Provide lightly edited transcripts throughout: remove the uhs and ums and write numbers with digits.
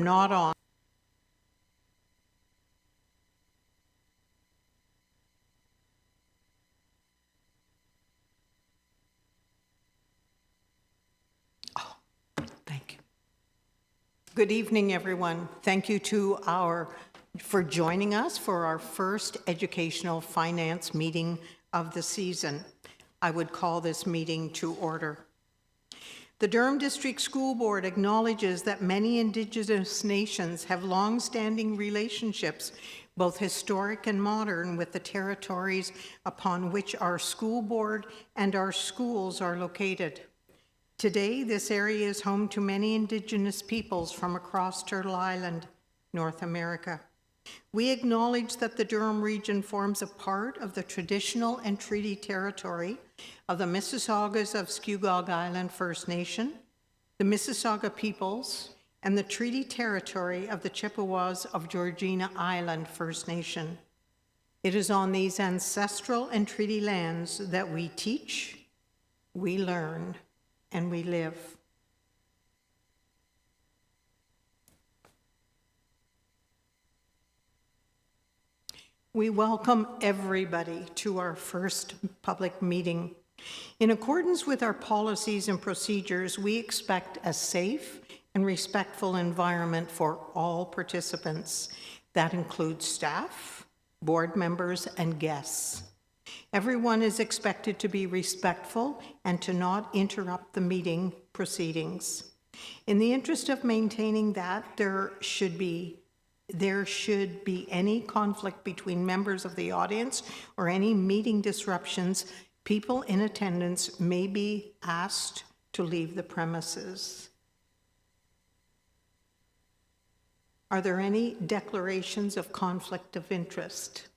Not on. Oh, thank you. Good evening, everyone. Thank you for joining us for our first educational finance meeting of the season. I would call this meeting to order. The Durham District School Board acknowledges that many Indigenous nations have long-standing relationships, both historic and modern, with the territories upon which our school board and our schools are located. Today, this area is home to many Indigenous peoples from across Turtle Island, North America. We acknowledge that the Durham region forms a part of the traditional and treaty territory of the Mississaugas of Scugog Island First Nation, the Mississauga peoples, and the treaty territory of the Chippewas of Georgina Island First Nation. It is on these ancestral and treaty lands that we teach, we learn, and we live. We welcome everybody to our first public meeting. In accordance with our policies and procedures, we expect a safe and respectful environment for all participants. That includes staff, board members, and guests. Everyone is expected to be respectful and to not interrupt the meeting proceedings. In the interest of maintaining that, there should be any conflict between members of the audience or any meeting disruptions, people in attendance may be asked to leave the premises. Are there any declarations of conflict of interest?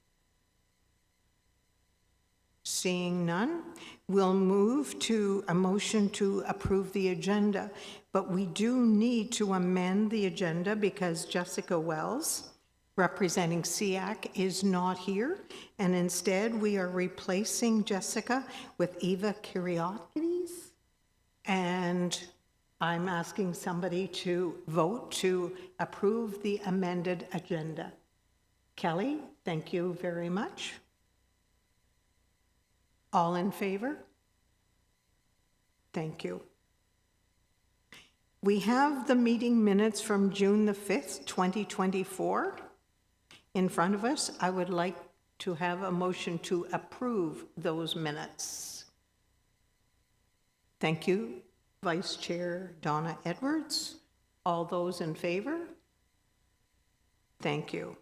Seeing none, we'll move to a motion to approve the agenda, but we do need to amend the agenda because Jessica Wells, representing SEAC, is not here, and instead we are replacing Jessica with Eva Kyriakides, and I'm asking somebody to vote to approve the amended agenda. Kelly, thank you very much. All in favor? Thank you. We have the meeting minutes from June the 5th, 2024 in front of us. I would like to have a motion to approve those minutes. Thank you, Vice Chair Donna Edwards. All those in favor? Thank you.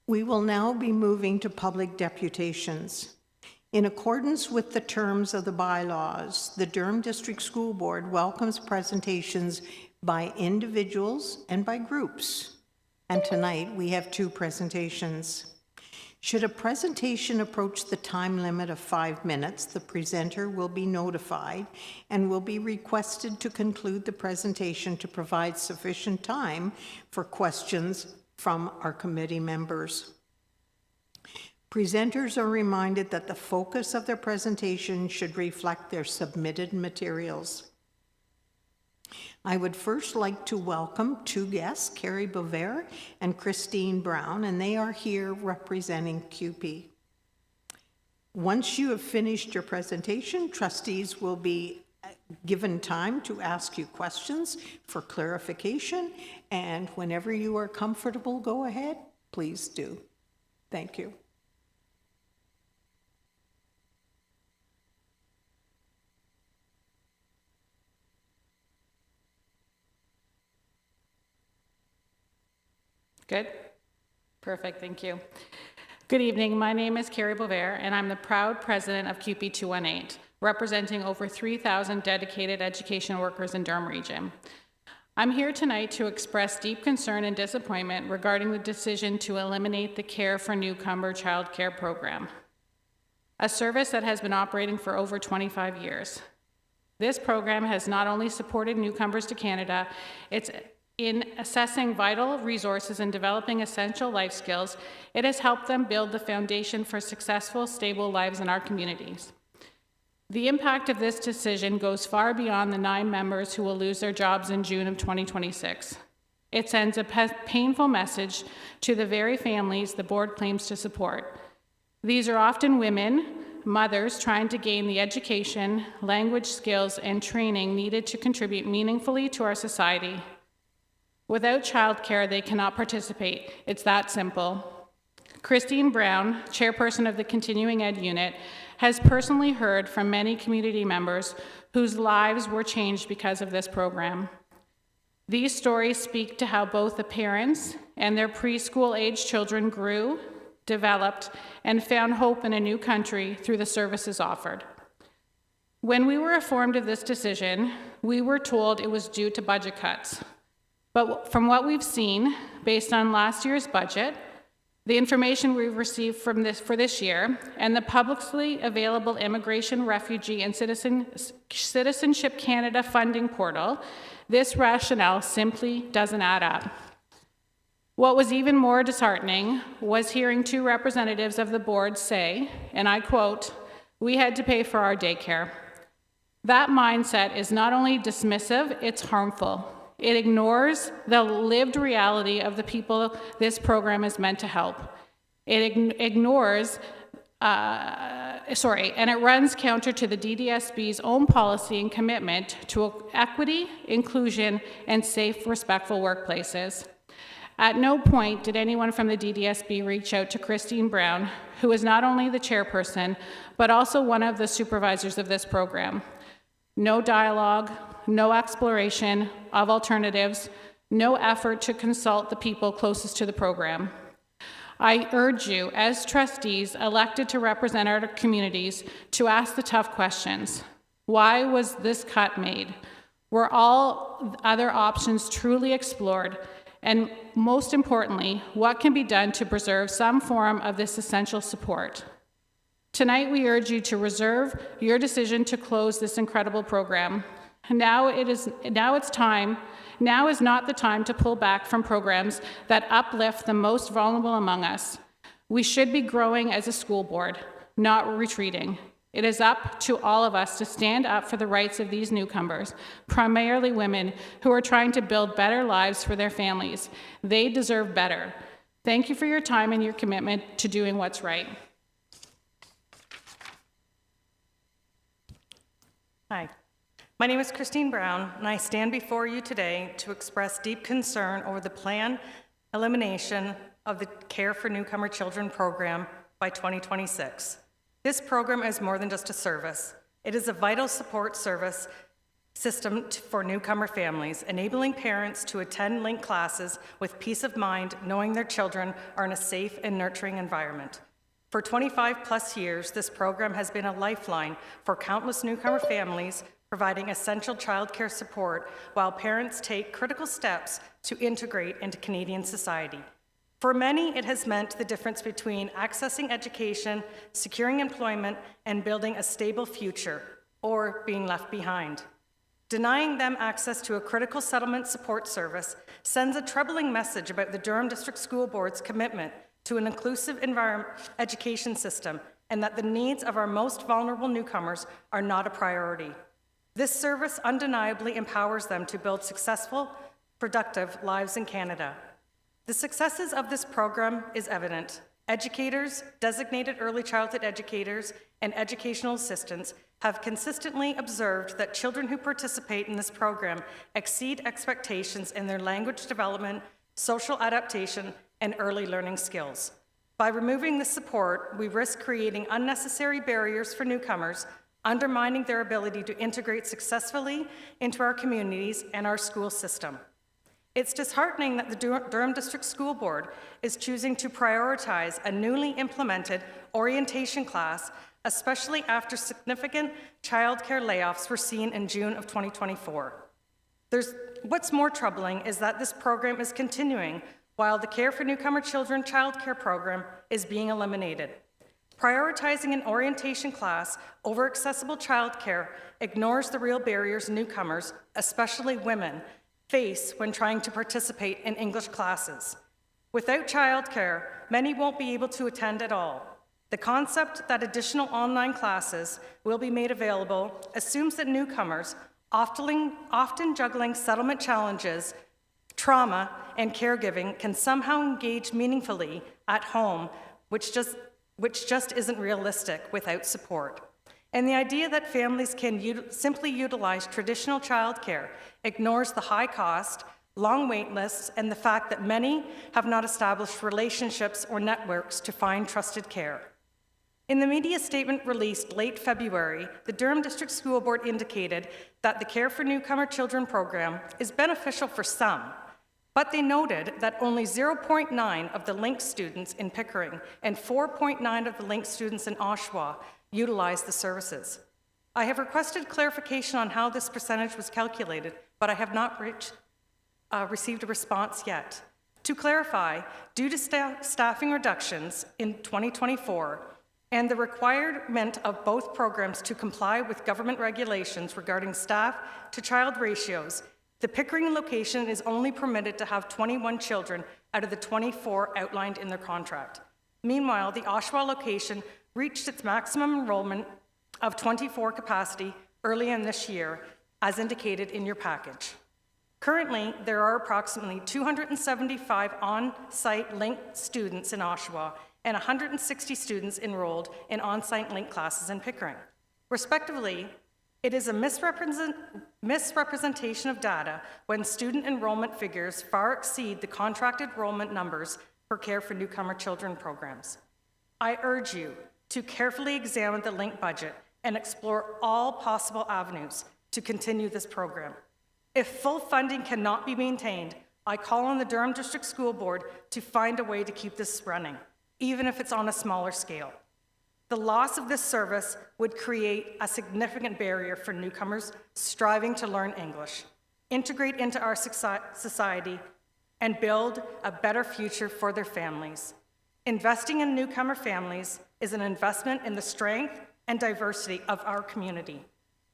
We will now be moving to public deputations. In accordance with the terms of the bylaws, the Durham District School Board welcomes presentations by individuals and by groups. And tonight we have 2 presentations. Should a presentation approach the time limit of 5 minutes, the presenter will be notified and will be requested to conclude the presentation to provide sufficient time for questions from our committee members. Presenters are reminded that the focus of their presentation should reflect their submitted materials. I would first like to welcome 2 guests, Carrie Bovair and Christine Brown, and they are here representing CUPE. Once you have finished your presentation, trustees will be given time to ask you questions for clarification, and whenever you are comfortable, go ahead, please do. Thank you. Good? Perfect, thank you. Good evening, my name is Carrie Bovair, and I'm the proud president of CUPE 218, representing over 3,000 dedicated education workers in Durham Region. I'm here tonight to express deep concern and disappointment regarding the decision to eliminate the Care for Newcomer Child Care program, a service that has been operating for over 25 years. This program has not only supported newcomers to Canada, it's in assessing vital resources and developing essential life skills, it has helped them build the foundation for successful, stable lives in our communities. The impact of this decision goes far beyond the 9 members who will lose their jobs in June of 2026. It sends a painful message to the very families the board claims to support. These are often women, mothers trying to gain the education, language skills, and training needed to contribute meaningfully to our society. Without childcare, they cannot participate. It's that simple. Christine Brown, chairperson of the Continuing Ed Unit, has personally heard from many community members whose lives were changed because of this program. These stories speak to how both the parents and their preschool-age children grew, developed, and found hope in a new country through the services offered. When we were informed of this decision, we were told it was due to budget cuts. But from what we've seen, based on last year's budget, the information we've received for this year, and the publicly available Immigration, Refugee, and Citizenship Canada funding portal, this rationale simply doesn't add up. What was even more disheartening was hearing 2 representatives of the board say, and I quote, "We had to pay for our daycare." That mindset is not only dismissive, it's harmful. It ignores the lived reality of the people this program is meant to help. It ignores, and it runs counter to the DDSB's own policy and commitment to equity, inclusion, and safe, respectful workplaces. At no point did anyone from the DDSB reach out to Christine Brown, who is not only the chairperson, but also one of the supervisors of this program. No dialogue, no exploration of alternatives, no effort to consult the people closest to the program. I urge you, as trustees elected to represent our communities, to ask the tough questions. Why was this cut made? Were all other options truly explored? And most importantly, what can be done to preserve some form of this essential support? Tonight, we urge you to reserve your decision to close this incredible program. Now is not the time to pull back from programs that uplift the most vulnerable among us. We should be growing as a school board, not retreating. It is up to all of us to stand up for the rights of these newcomers, primarily women who are trying to build better lives for their families. They deserve better. Thank you for your time and your commitment to doing what's right. Hi, my name is Christine Brown, and I stand before you today to express deep concern over the planned elimination of the Care for Newcomer Children program by 2026. This program is more than just a service. It is a vital support service system for newcomer families, enabling parents to attend linked classes with peace of mind, knowing their children are in a safe and nurturing environment. For 25 plus years, this program has been a lifeline for countless newcomer families, providing essential childcare support while parents take critical steps to integrate into Canadian society. For many, it has meant the difference between accessing education, securing employment, and building a stable future, or being left behind. Denying them access to a critical settlement support service sends a troubling message about the Durham District School Board's commitment to an inclusive education system, and that the needs of our most vulnerable newcomers are not a priority. This service undeniably empowers them to build successful, productive lives in Canada. The successes of this program is evident. Educators, designated early childhood educators, and educational assistants have consistently observed that children who participate in this program exceed expectations in their language development, social adaptation, and early learning skills. By removing this support, we risk creating unnecessary barriers for newcomers, undermining their ability to integrate successfully into our communities and our school system. It's disheartening that the Durham District School Board is choosing to prioritize a newly implemented orientation class, especially after significant childcare layoffs were seen in June of 2024. What's more troubling is that this program is continuing while the Care for Newcomer Children childcare program is being eliminated. Prioritizing an orientation class over accessible childcare ignores the real barriers newcomers, especially women, face when trying to participate in English classes. Without childcare, many won't be able to attend at all. The concept that additional online classes will be made available assumes that newcomers, often juggling settlement challenges, trauma, and caregiving, can somehow engage meaningfully at home, which just isn't realistic without support. And the idea that families can simply utilize traditional childcare ignores the high cost, long wait lists, and the fact that many have not established relationships or networks to find trusted care. In the media statement released late February, the Durham District School Board indicated that the Care for Newcomer Children program is beneficial for some, but they noted that only 0.9 of the LINK students in Pickering and 4.9 of the LINK students in Oshawa utilized the services. I have requested clarification on how this percentage was calculated, but I have not received a response yet. To clarify, due to staffing reductions in 2024, and the requirement of both programs to comply with government regulations regarding staff-to-child ratios, the Pickering location is only permitted to have 21 children out of the 24 outlined in their contract. Meanwhile, the Oshawa location reached its maximum enrollment of 24 capacity early in this year, as indicated in your package. Currently, there are approximately 275 on-site LINK students in Oshawa and 160 students enrolled in on-site LINK classes in Pickering. Respectively, it is a misrepresentation of data when student enrollment figures far exceed the contracted enrollment numbers for Care for Newcomer Children programs. I urge you to carefully examine the LINK budget and explore all possible avenues to continue this program. If full funding cannot be maintained, I call on the Durham District School Board to find a way to keep this running, even if it's on a smaller scale. The loss of this service would create a significant barrier for newcomers striving to learn English, integrate into our society, and build a better future for their families. Investing in newcomer families is an investment in the strength and diversity of our community.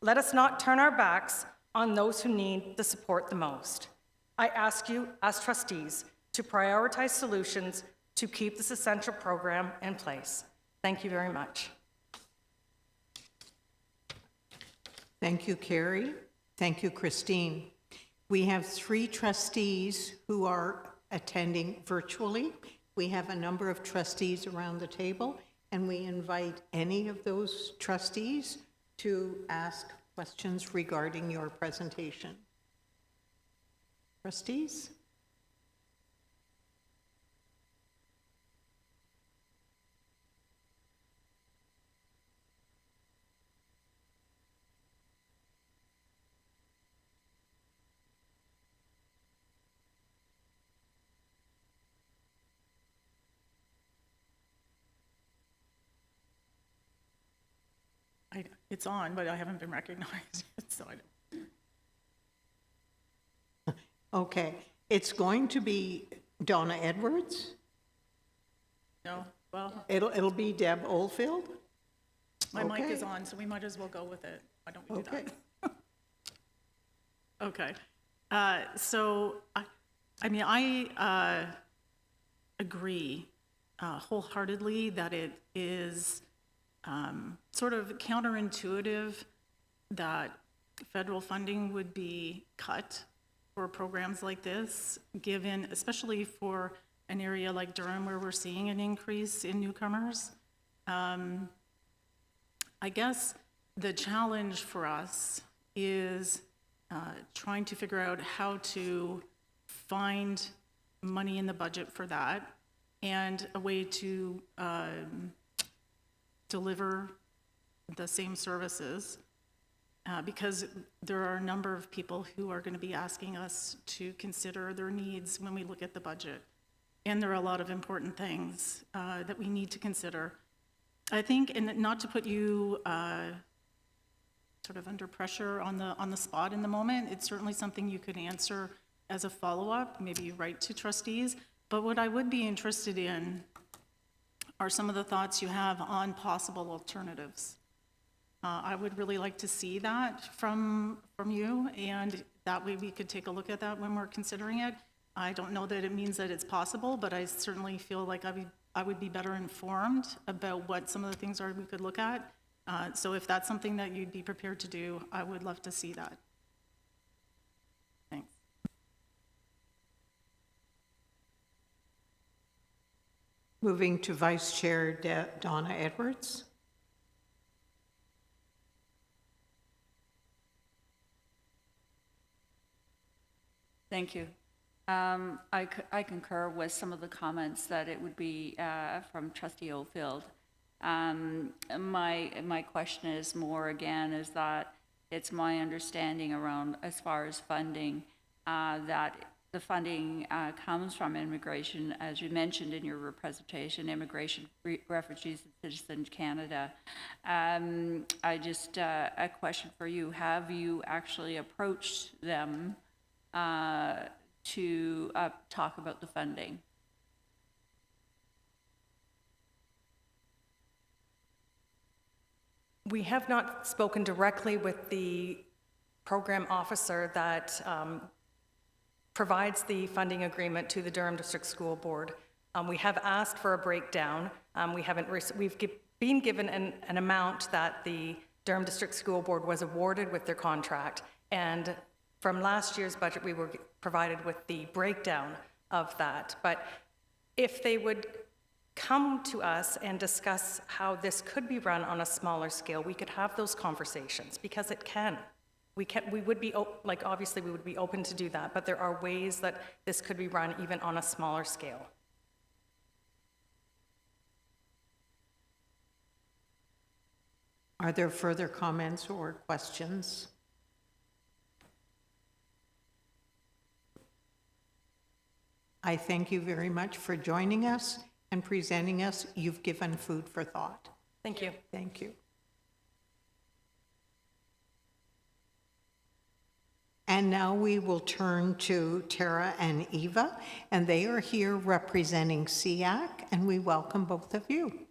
Let us not turn our backs on those who need the support the most. I ask you, as trustees, to prioritize solutions to keep this essential program in place. Thank you very much. Thank you, Carrie. Thank you, Christine. We have 3 trustees who are attending virtually. We have a number of trustees around the table, and we invite any of those trustees to ask questions regarding your presentation. Trustees? It's on, but I haven't been recognized yet, so I don't. Okay, it's going to be Donna Edwards. No, well, It'll be Deb Oldfield. my mic Okay. is on, so we might as well go with it. Why don't we do Okay. that? Okay. So, I agree wholeheartedly that it is sort of counterintuitive that federal funding would be cut for programs like this, given, especially for an area like Durham where we're seeing an increase in newcomers. I guess the challenge for us is trying to figure out how to find money in the budget for that and a way to deliver the same services, because there are a number of people who are going to be asking us to consider their needs when we look at the budget. And there are a lot of important things that we need to consider. I think, and not to put you sort of under pressure on the spot in the moment, it's certainly something you could answer as a follow-up, maybe you write to trustees, but what I would be interested in are some of the thoughts you have on possible alternatives. I would really like to see that from you, and that way we could take a look at that when we're considering it. I don't know that it means that it's possible, but I certainly feel like I would be better informed about what some of the things are we could look at. So if that's something that you'd be prepared to do, I would love to see that. Thanks. Moving to Vice Chair Donna Edwards. Thank you. I concur with some of the comments that it would be from Trustee Oldfield. My question is more, again, is that it's my understanding around, as far as funding, that the funding comes from immigration, as you mentioned in your presentation, Immigration, Refugees and Citizens Canada. I just, a question for you. Have you actually approached them to talk about the funding? We have not spoken directly with the program officer that provides the funding agreement to the Durham District School Board. We have asked for a breakdown. We've been given an amount that the Durham District School Board was awarded with their contract, and from last year's budget, we were provided with the breakdown of that. But if they would come to us and discuss how this could be run on a smaller scale, we could have those conversations, because it can. We would be, like, obviously we would be open to do that, but there are ways that this could be run even on a smaller scale. Are there further comments or questions? I thank you very much for joining us and presenting us. You've given food for thought. Thank you. Thank you. And now we will turn to Tara and Eva, and they are here representing SEAC, and we welcome both of you.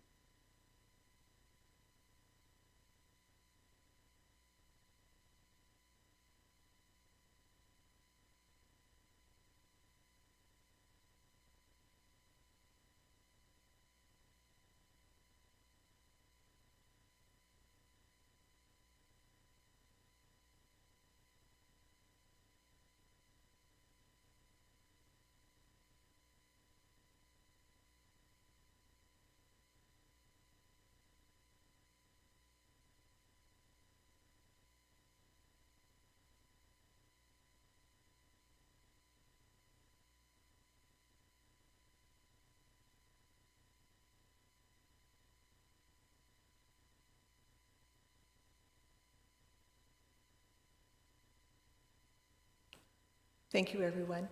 Thank you, everyone.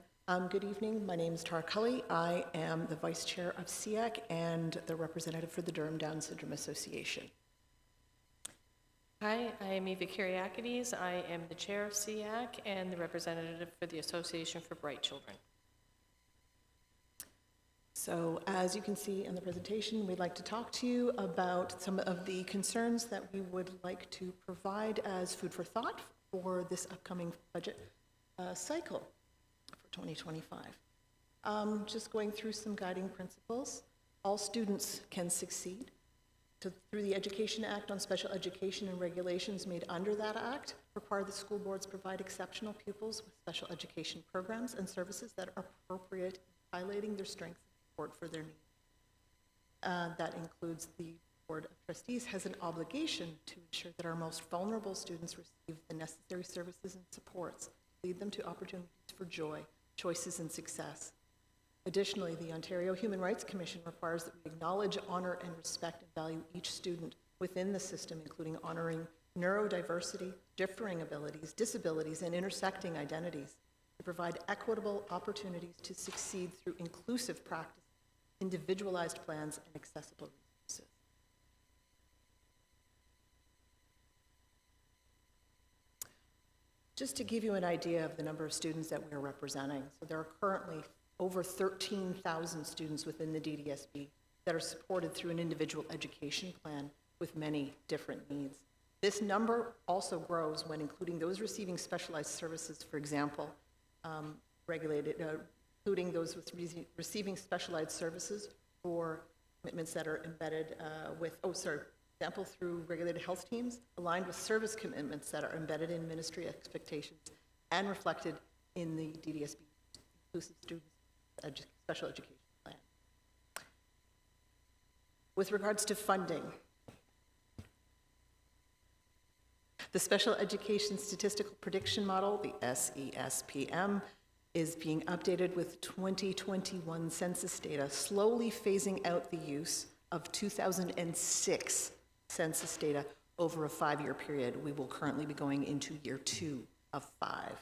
Good evening. My name is Tara Cully. I am the Vice Chair of SEAC and the representative for the Durham Down Syndrome Association. Hi, I am Eva Kyriakides. I am the Chair of SEAC and the representative for the Association for Bright Children. So as you can see in the presentation, we'd like to talk to you about some of the concerns that we would like to provide as food for thought for this upcoming budget cycle for 2025. Just going through some guiding principles. All students can succeed. Through the Education Act on Special Education and regulations made under that act, require the school boards provide exceptional pupils with special education programs and services that are appropriate, highlighting their strengths and support for their needs. That includes the Board of Trustees has an obligation to ensure that our most vulnerable students receive the necessary services and supports, lead them to opportunities for joy, choices, and success. Additionally, the Ontario Human Rights Commission requires that we acknowledge, honor, and respect and value each student within the system, including honoring neurodiversity, differing abilities, disabilities, and intersecting identities, to provide equitable opportunities to succeed through inclusive practice, individualized plans, and accessible resources. Just to give you an idea of the number of students that we're representing, so there are currently over 13,000 students within the DDSB that are supported through an individual education plan with many different needs. This number also grows when including those receiving specialized services, for example, including those with receiving specialized services for commitments that are embedded example through regulated health teams, aligned with service commitments that are embedded in ministry expectations and reflected in the DDSB Inclusive Students Special Education Plan. With regards to funding, the Special Education Statistical Prediction Model, the SESPM, is being updated with 2021 census data, slowly phasing out the use of 2006 census data over a 5-year period. We will currently be going into year 2 of 5.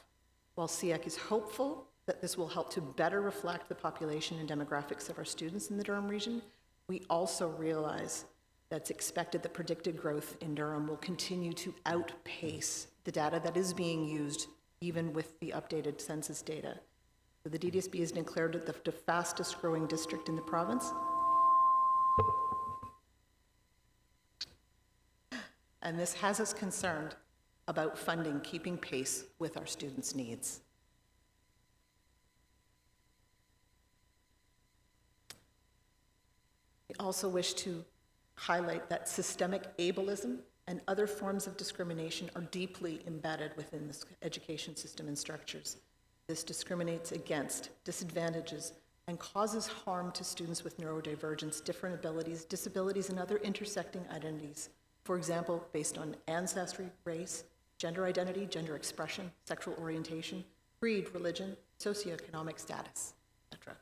While SEAC is hopeful that this will help to better reflect the population and demographics of our students in the Durham region, we also realize that it's expected that predicted growth in Durham will continue to outpace the data that is being used even with the updated census data. So the DDSB has declared it the fastest growing district in the province. And this has us concerned about funding keeping pace with our students' needs. We also wish to highlight that systemic ableism and other forms of discrimination are deeply embedded within the education system and structures. This discriminates against, disadvantages, and causes harm to students with neurodivergence, different abilities, disabilities, and other intersecting identities. For example, based on ancestry, race, gender identity, gender expression, sexual orientation, creed, religion, socioeconomic status, etc.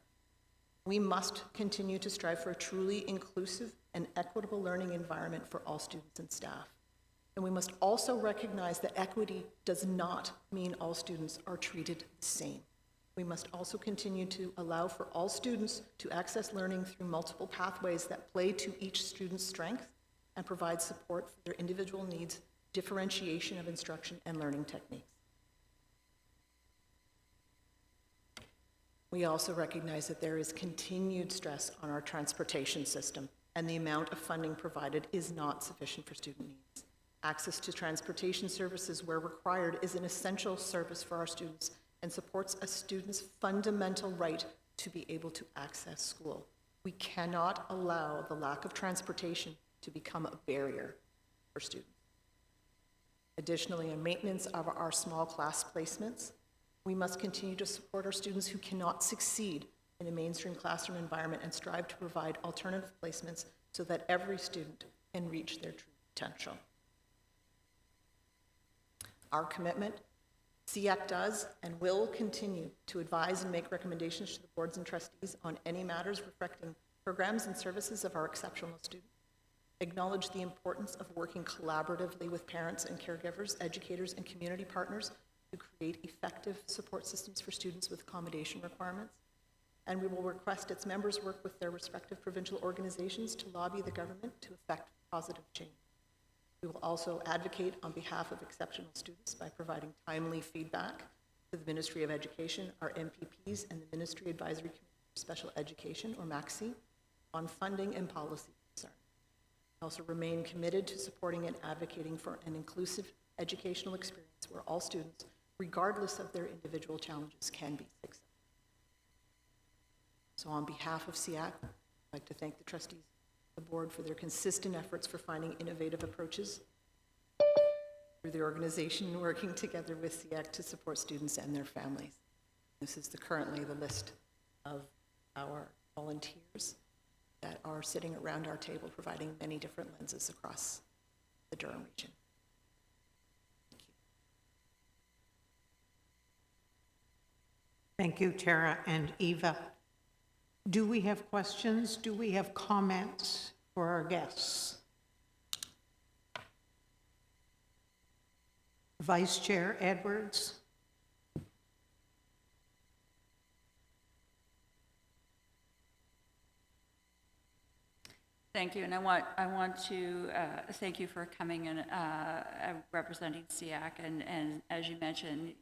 We must continue to strive for a truly inclusive and equitable learning environment for all students and staff. And we must also recognize that equity does not mean all students are treated the same. We must also continue to allow for all students to access learning through multiple pathways that play to each student's strength and provide support for their individual needs, differentiation of instruction and learning techniques. We also recognize that there is continued stress on our transportation system, and the amount of funding provided is not sufficient for student needs. Access to transportation services where required is an essential service for our students and supports a student's fundamental right to be able to access school. We cannot allow the lack of transportation to become a barrier for students. Additionally, in maintenance of our small class placements, we must continue to support our students who cannot succeed in a mainstream classroom environment and strive to provide alternative placements so that every student can reach their true potential. Our commitment, SEAC does and will continue to advise and make recommendations to the boards and trustees on any matters reflecting programs and services of our exceptional students. Acknowledge the importance of working collaboratively with parents and caregivers, educators, and community partners to create effective support systems for students with accommodation requirements. And we will request its members work with their respective provincial organizations to lobby the government to effect positive change. We will also advocate on behalf of exceptional students by providing timely feedback to the Ministry of Education, our MPPs, and the Ministry Advisory Committee for Special Education, or MACSE, on funding and policy concerns. We also remain committed to supporting and advocating for an inclusive educational experience where all students, regardless of their individual challenges, can be successful. So on behalf of SEAC, I'd like to thank the trustees of the board for their consistent efforts for finding innovative approaches through the organization working together with SEAC to support students and their families. This is currently the list of our volunteers that are sitting around our table providing many different lenses across the Durham region. Thank you, Tara and Eva. Do we have questions? Do we have comments for our guests? Vice Chair Edwards. Thank you, and I want to thank you for coming and representing SEAC, and as you mentioned,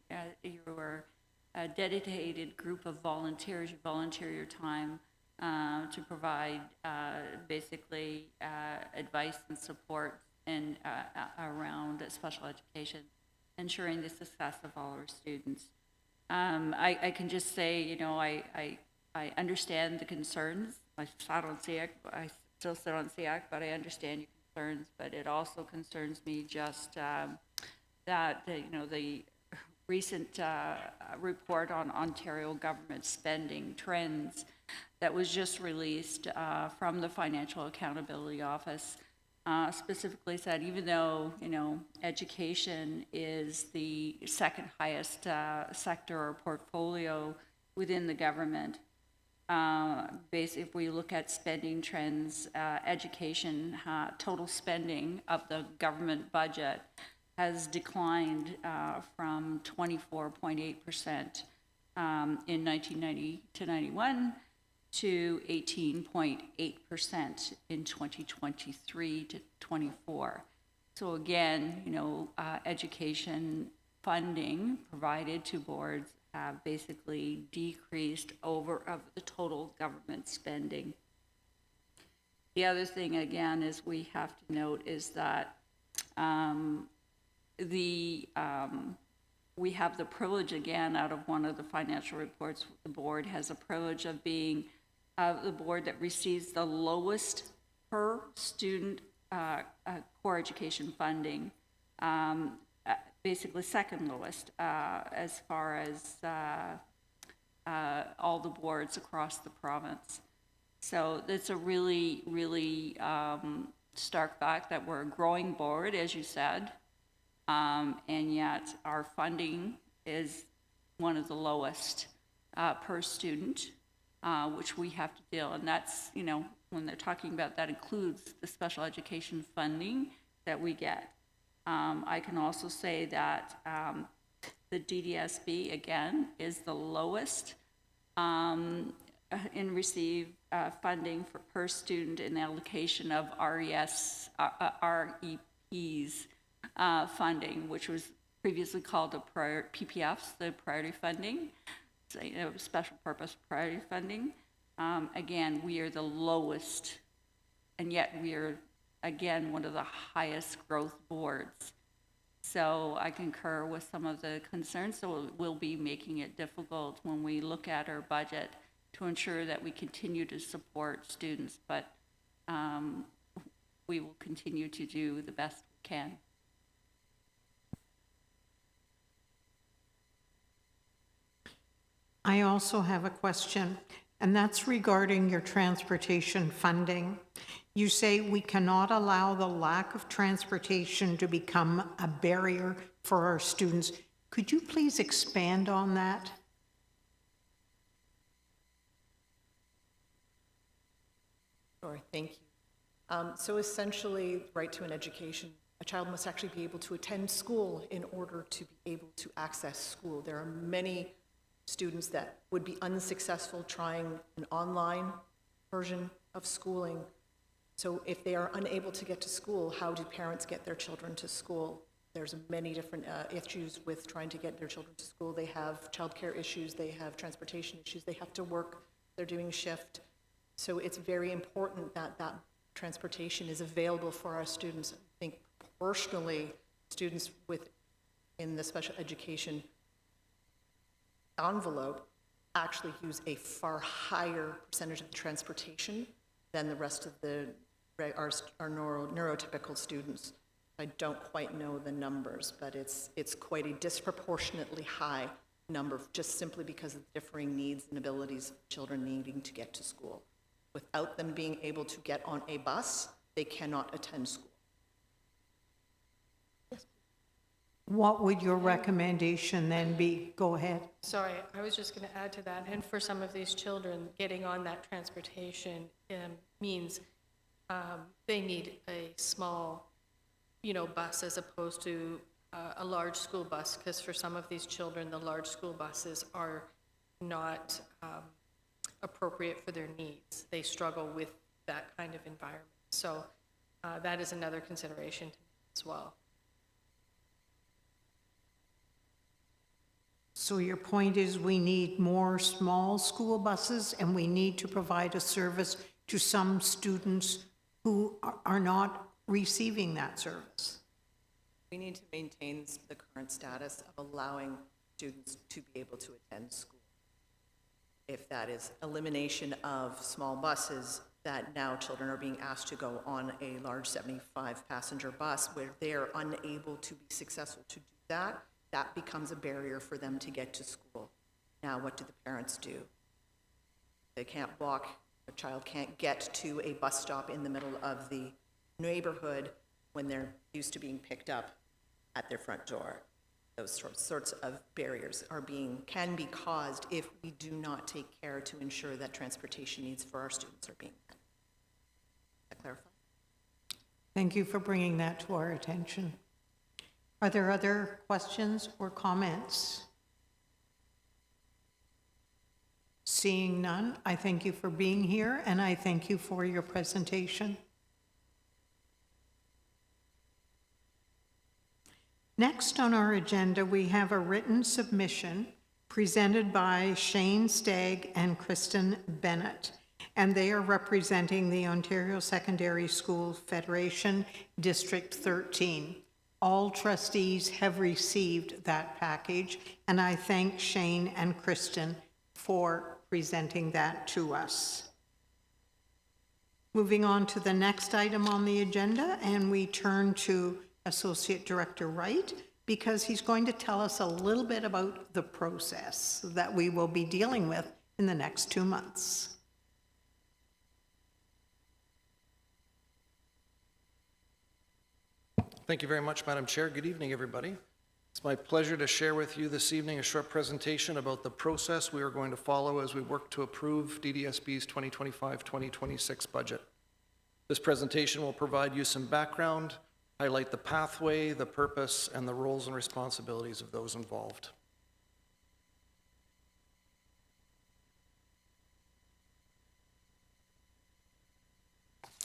you were a dedicated group of volunteers. You volunteer your time to provide basically advice and support and around special education, ensuring the success of all our students. I can just say, you know, I understand the concerns. I sat on SEAC. still sit on SEAC, but I understand your concerns, but it also concerns me just that, the recent report on Ontario government spending trends that was just released from the Financial Accountability Office specifically said, even though, education is the second highest sector or portfolio within the government, basically, if we look at spending trends, education, total spending of the government budget has declined from 24.8% in 1990 to 91 to 18.8% in 2023 to 24. So again, education funding provided to boards have basically decreased over of the total government spending. The other thing, again, is we have to note is that we have the privilege, again, out of one of the financial reports, the board has a privilege of being the board that receives the lowest per student core education funding, basically second lowest as far as all the boards across the province. So it's a really, really stark fact that we're a growing board, as you said, and yet our funding is one of the lowest per student, which we have to deal. And that's, when they're talking about that includes the special education funding that we get. I can also say that the DDSB, again, is the lowest in receive funding per student in the allocation of REP's funding, which was previously called PPFs, the priority funding, so, special purpose priority funding. Again, we are the lowest, and yet we are, again, one of the highest growth boards. So I concur with some of the concerns, so we'll be making it difficult when we look at our budget to ensure that we continue to support students, but we will continue to do the best we can. I also have a question, and that's regarding your transportation funding. You say we cannot allow the lack of transportation to become a barrier for our students. Could you please expand on that? Sure, thank you. So essentially, right to an education, a child must actually be able to attend school in order to be able to access school. There are many students that would be unsuccessful trying an online version of schooling. So if they are unable to get to school, how do parents get their children to school? There's many different issues with trying to get their children to school. They have childcare issues, they have transportation issues, they have to work, they're doing shift. So it's very important that that transportation is available for our students. I think proportionally, students in the special education envelope actually use a far higher percentage of the transportation than the rest of our neurotypical students. I don't quite know the numbers, but it's quite a disproportionately high number, just simply because of the differing needs and abilities of children needing to get to school. Without them being able to get on a bus, they cannot attend school. What would your recommendation then be? Go ahead. Sorry, I was just going to add to that. And for some of these children, getting on that transportation means they need a small, bus as opposed to a large school bus, because for some of these children, the large school buses are not appropriate for their needs. They struggle with that kind of environment. So that is another consideration as well. So your point is we need more small school buses, and we need to provide a service to some students who are not receiving that service. We need to maintain the current status of allowing students to be able to attend school. If that is elimination of small buses that now children are being asked to go on a large 75-passenger bus where they're unable to be successful to do that. That becomes a barrier for them to get to school. Now, what do the parents do? They can't walk, a child can't get to a bus stop in the middle of the neighborhood when they're used to being picked up at their front door. Those sorts of barriers can be caused if we do not take care to ensure that transportation needs for our students are being met. Does that clarify? Thank you for bringing that to our attention. Are there other questions or comments? Seeing none, I thank you for being here, and I thank you for your presentation. Next on our agenda, we have a written submission presented by Shane Stagg and Kristen Bennett, and they are representing the Ontario Secondary School Federation, District 13. All trustees have received that package, and I thank Shane and Kristen for presenting that to us. Moving on to the next item on the agenda, and we turn to Associate Director Wright, because he's going to tell us a little bit about the process that we will be dealing with in the next 2 months. Thank you very much, Madam Chair. Good evening, everybody. It's my pleasure to share with you this evening a short presentation about the process we are going to follow as we work to approve DDSB's 2025-2026 budget. This presentation will provide you some background, highlight the pathway, the purpose, and the roles and responsibilities of those involved.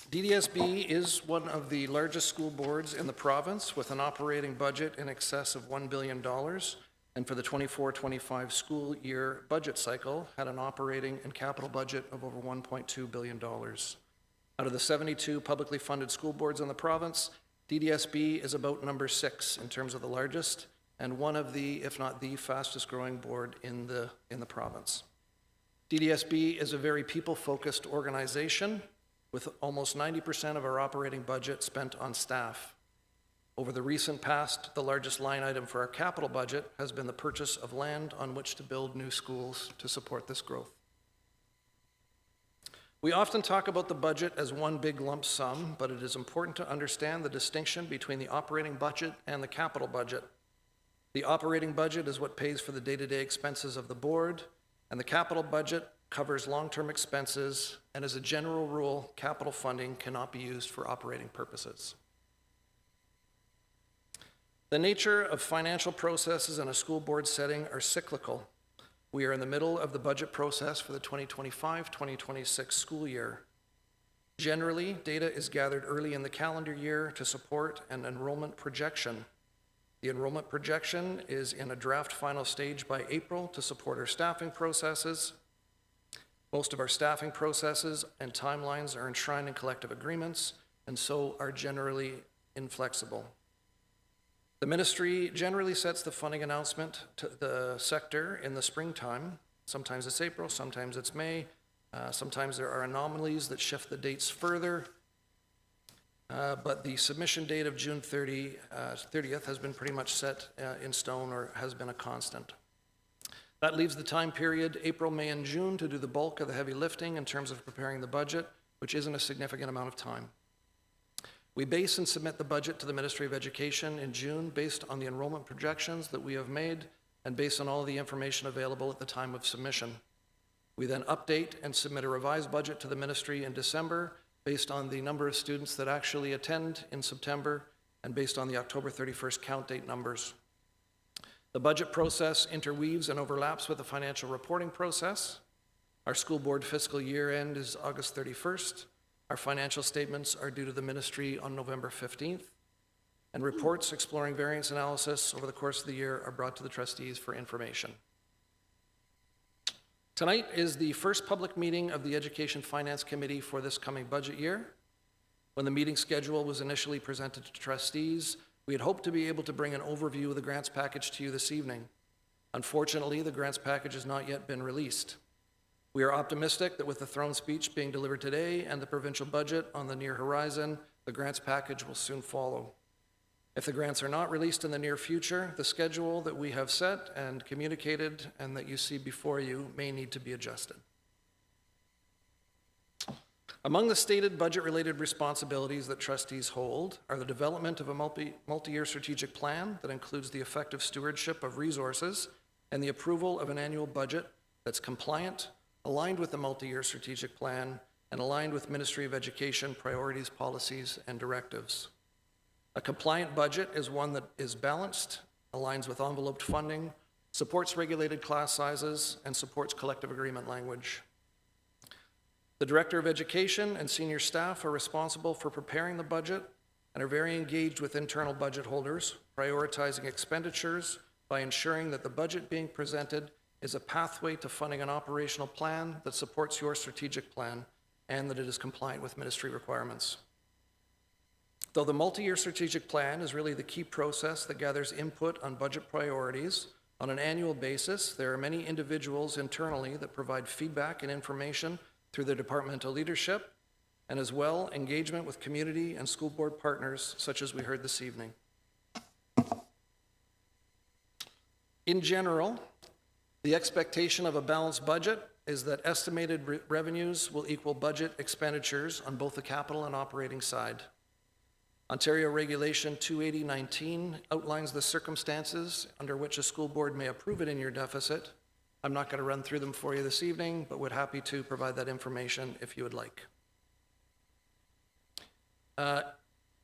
DDSB is one of the largest school boards in the province with an operating budget in excess of $1 billion, and for the 24-25 school year budget cycle had an operating and capital budget of over $1.2 billion. Out of the 72 publicly funded school boards in the province, DDSB is about number 6 in terms of the largest, and one of the, if not the fastest growing board in the province. DDSB is a very people-focused organization with almost 90% of our operating budget spent on staff. Over the recent past, the largest line item for our capital budget has been the purchase of land on which to build new schools to support this growth. We often talk about the budget as one big lump sum, but it is important to understand the distinction between the operating budget and the capital budget. The operating budget is what pays for the day-to-day expenses of the board, and the capital budget covers long-term expenses, and as a general rule, capital funding cannot be used for operating purposes. The nature of financial processes in a school board setting are cyclical. We are in the middle of the budget process for the 2025-2026 school year. Generally, data is gathered early in the calendar year to support an enrollment projection. The enrollment projection is in a draft final stage by April to support our staffing processes. Most of our staffing processes and timelines are enshrined in collective agreements, and so are generally inflexible. The ministry generally sets the funding announcement to the sector in the springtime. Sometimes it's April, sometimes it's May. Sometimes there are anomalies that shift the dates further. But the submission date of June 30th has been pretty much set in stone, or has been a constant. That leaves the time period April, May, and June to do the bulk of the heavy lifting in terms of preparing the budget, which isn't a significant amount of time. We base and submit the budget to the Ministry of Education in June based on the enrollment projections that we have made and based on all of the information available at the time of submission. We then update and submit a revised budget to the ministry in December based on the number of students that actually attend in September and based on the October 31st count date numbers. The budget process interweaves and overlaps with the financial reporting process. Our school board fiscal year end is August 31st. Our financial statements are due to the ministry on November 15th, and reports exploring variance analysis over the course of the year are brought to the trustees for information. Tonight is the first public meeting of the Education Finance Committee for this coming budget year. When the meeting schedule was initially presented to trustees, we had hoped to be able to bring an overview of the grants package to you this evening. Unfortunately, the grants package has not yet been released. We are optimistic that with the throne speech being delivered today and the provincial budget on the near horizon, the grants package will soon follow. If the grants are not released in the near future, the schedule that we have set and communicated and that you see before you may need to be adjusted. Among the stated budget-related responsibilities that trustees hold are the development of a multi-year strategic plan that includes the effective stewardship of resources and the approval of an annual budget that's compliant, aligned with the multi-year strategic plan, and aligned with Ministry of Education priorities, policies, and directives. A compliant budget is one that is balanced, aligns with enveloped funding, supports regulated class sizes, and supports collective agreement language. The Director of Education and senior staff are responsible for preparing the budget and are very engaged with internal budget holders, prioritizing expenditures by ensuring that the budget being presented is a pathway to funding an operational plan that supports your strategic plan and that it is compliant with ministry requirements. Though the multi-year strategic plan is really the key process that gathers input on budget priorities, on an annual basis, there are many individuals internally that provide feedback and information through their departmental leadership, and as well engagement with community and school board partners, such as we heard this evening. In general, the expectation of a balanced budget is that estimated revenues will equal budget expenditures on both the capital and operating side. Ontario Regulation 280-19 outlines the circumstances under which a school board may approve it in your deficit. I'm not going to run through them for you this evening, but would happy to provide that information if you would like.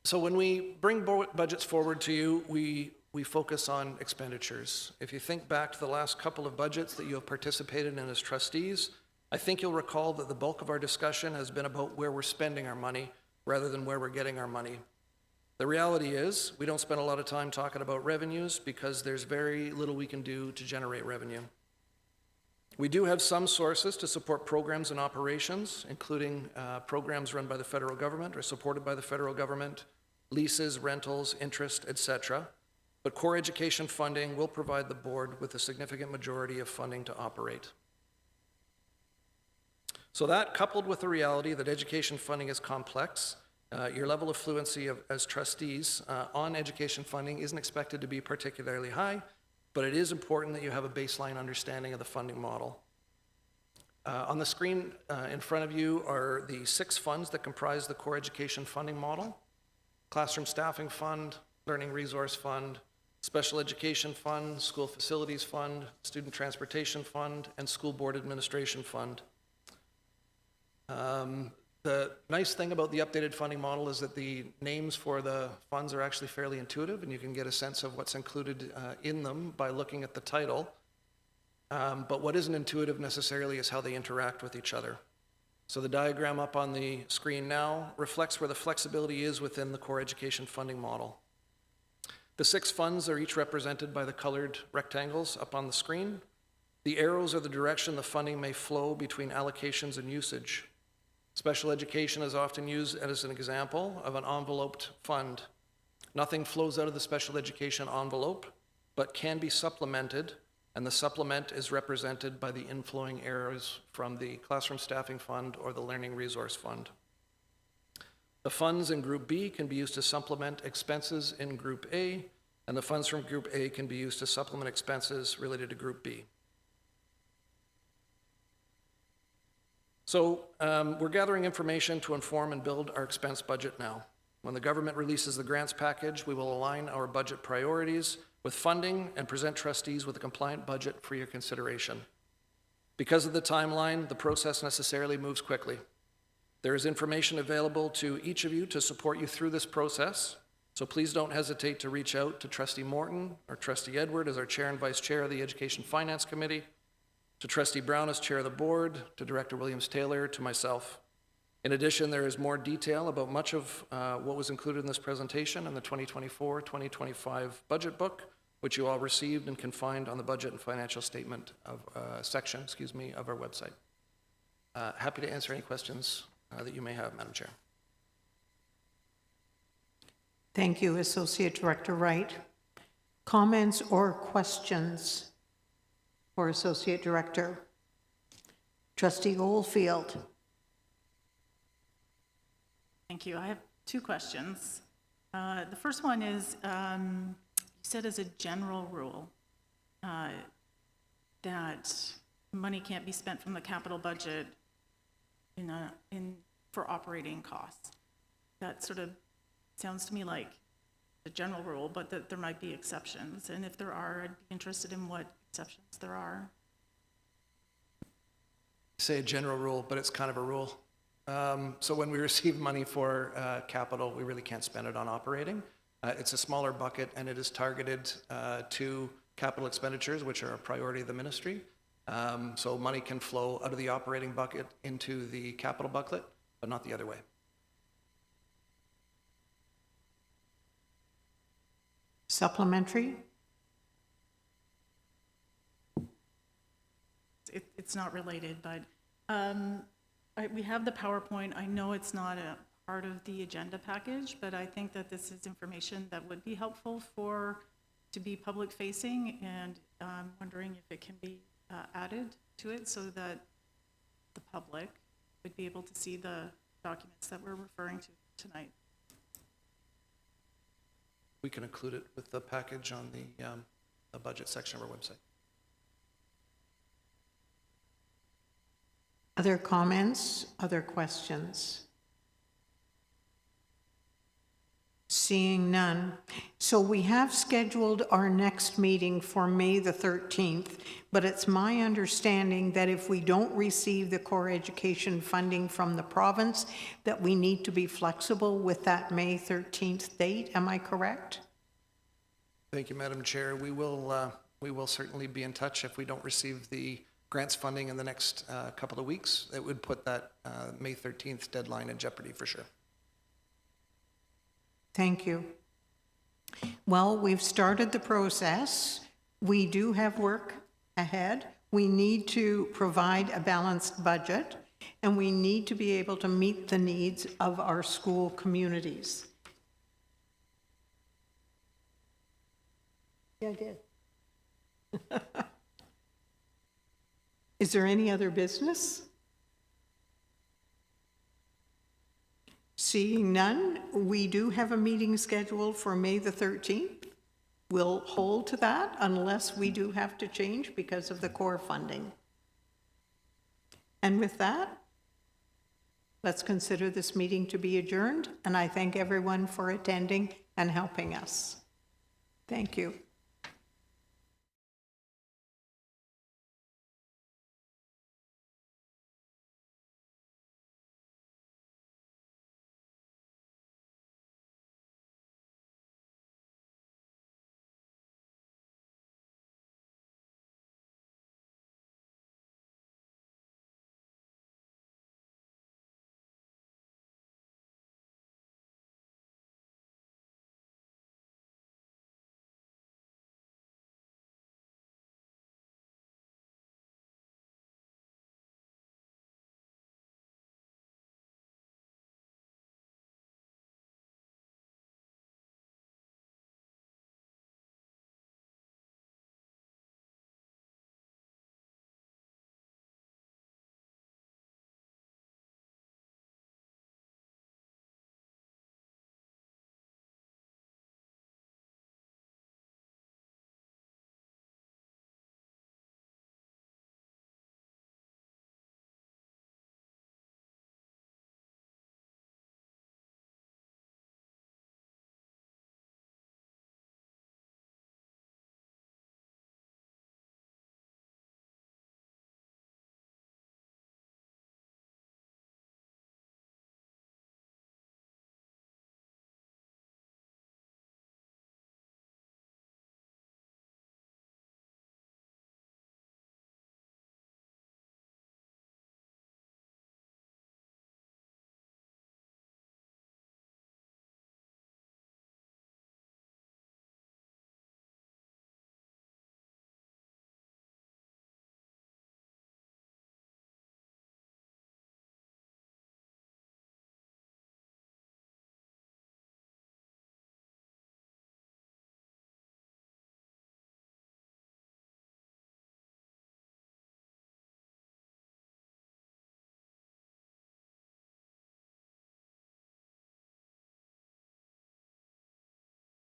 So when we bring budgets forward to you, we focus on expenditures. If you think back to the last couple of budgets that you have participated in as trustees, I think you'll recall that the bulk of our discussion has been about where we're spending our money rather than where we're getting our money. The reality is we don't spend a lot of time talking about revenues because there's very little we can do to generate revenue. We do have some sources to support programs and operations, including programs run by the federal government or supported by the federal government, leases, rentals, interest, etc. But core education funding will provide the board with a significant majority of funding to operate. So that, coupled with the reality that education funding is complex, your level of fluency as trustees on education funding isn't expected to be particularly high, but it is important that you have a baseline understanding of the funding model. On the screen in front of you are the 6 funds that comprise the core education funding model: Classroom Staffing Fund, Learning Resource Fund, Special Education Fund, School Facilities Fund, Student Transportation Fund, and School Board Administration Fund. The nice thing about the updated funding model is that the names for the funds are actually fairly intuitive, and you can get a sense of what's included in them by looking at the title. But what isn't intuitive necessarily is how they interact with each other. So the diagram up on the screen now reflects where the flexibility is within the core education funding model. The 6 funds are each represented by the colored rectangles up on the screen. The arrows are the direction the funding may flow between allocations and usage. Special education is often used as an example of an enveloped fund. Nothing flows out of the special education envelope, but can be supplemented, and the supplement is represented by the inflowing arrows from the Classroom Staffing Fund or the Learning Resource Fund. The funds in Group B can be used to supplement expenses in Group A, and the funds from Group A can be used to supplement expenses related to Group B. So we're gathering information to inform and build our expense budget now. When the government releases the grants package, we will align our budget priorities with funding and present trustees with a compliant budget for your consideration. Because of the timeline, the process necessarily moves quickly. There is information available to each of you to support you through this process, so please don't hesitate to reach out to Trustee Morton or Trustee Edward as our Chair and Vice Chair of the Education Finance Committee, to Trustee Brown as Chair of the Board, to Director Williams-Taylor, to myself. In addition, there is more detail about much of what was included in this presentation in the 2024-2025 budget book, which you all received and can find on the budget and financial statement of, section of our website. Happy to answer any questions that you may have, Madam Chair. Thank you, Associate Director Wright. Comments or questions for Associate Director? Trustee Oldfield. Thank you. I have two questions. The first one is, you said as a general rule that money can't be spent from the capital budget for operating costs. That sort of sounds to me like the general rule, but that there might be exceptions. And if there are, I'd be interested in what exceptions there are. Say a general rule, but it's kind of a rule. So when we receive money for capital, we really can't spend it on operating. It's a smaller bucket, and it is targeted to capital expenditures, which are a priority of the ministry. So money can flow out of the operating bucket into the capital bucket, but not the other way. Supplementary? It's not related, but we have the PowerPoint. I know it's not a part of the agenda package, but I think that this is information that would be helpful to be public facing, and I'm wondering if it can be added to it so that the public would be able to see the documents that we're referring to tonight. We can include it with the package on the budget section of our website. Other comments, other questions? Seeing none. So we have scheduled our next meeting for May the 13th, but it's my understanding that if we don't receive the core education funding from the province, that we need to be flexible with that May 13th date. Am I correct? Thank you, Madam Chair. We will certainly be in touch if we don't receive the grants funding in the next couple of weeks. It would put that May 13th deadline in jeopardy for sure. Thank you. Well, we've started the process. We do have work ahead. We need to provide a balanced budget, and we need to be able to meet the needs of our school communities. Yeah, I did. Is there any other business? Seeing none, we do have a meeting scheduled for May the 13th. We'll hold to that unless we do have to change because of the core funding. And with that, let's consider this meeting to be adjourned, and I thank everyone for attending and helping us. Thank you.